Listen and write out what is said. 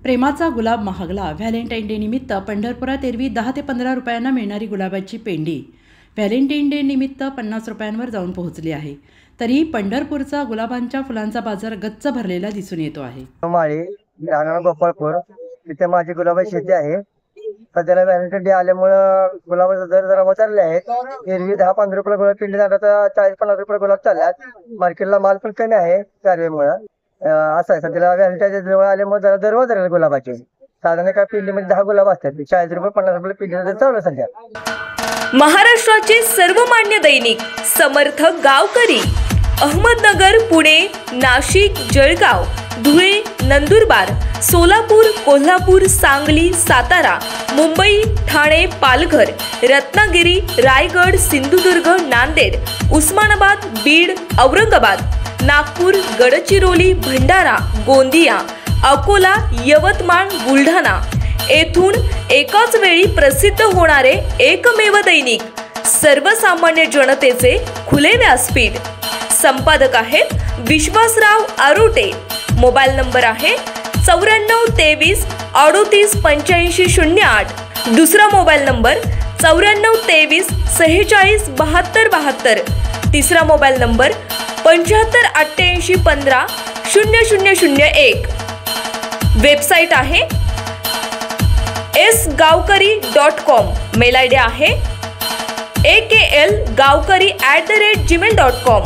प्रेमाचा गुलाब महागला. Valentine day निमित्त पंढरपुरात एरवी 10 ते 15 रुपयांना मिळणारी गुलाबाची पेंडी व्हॅलेंटाईन डे निमित्त 50 रुपयांवर जाऊन पोहोचली आहे. तरीही पंढरपूरचा गुलाबांच्या फुलांचा बाजार गच्च भरलेला दिसून येतो आहे. माळी राहणार गोपाळपूर, तिथे माझी गुलाबाची शेती आहे. सध्याला व्हॅलेंटाईन डे आल्यामुळं गुलाबाचा दर जरा उतरले आहेत. एरवी 10-15 रुपये गुलाब पेंडी जातात, 40-50 रुपये गुलाब चालल्यात. मार्केटला माल पण कमी आहे कारवेमुळे. असं आहे, सध्याला व्हॅलेंटाईन डे जवळ आल्यामुळे जरा दर वगैरे गुलाबाचे. साधारण एका पेंडीमध्ये 10 गुलाब असतात. 40 रुपये 50 रुपये पेंडीचा दर चालू सध्या. महाराष्ट्राचे सर्वमान्य दैनिक समर्थ गावकरी अहमदनगर, पुणे, नाशिक, जळगाव, धुळे, नंदुरबार, सोलापूर, कोल्हापूर, सांगली, सातारा, मुंबई, ठाणे, पालघर, रत्नागिरी, रायगड, सिंधुदुर्ग, नांदेड, उस्मानाबाद, बीड, औरंगाबाद, नागपूर, गडचिरोली, भंडारा, गोंदिया, अकोला, यवतमाळ, बुलढाणा येथून एकाच वेळी प्रसिद्ध होणारे एकमेव दैनिक, सर्वसामान्य जनतेचे खुले व्यासपीठ. संपादक आहेत विश्वासराव आरोटे. मोबाईल नंबर आहे 9423 38 85 08. दुसरा मोबाईल नंबर 9423 46 72 72. तिसरा मोबाईल नंबर 75 88 15 0001. वेबसाईट आहे sgavkari.com. मेल आयडी आहे akl gavkari@gmail.com.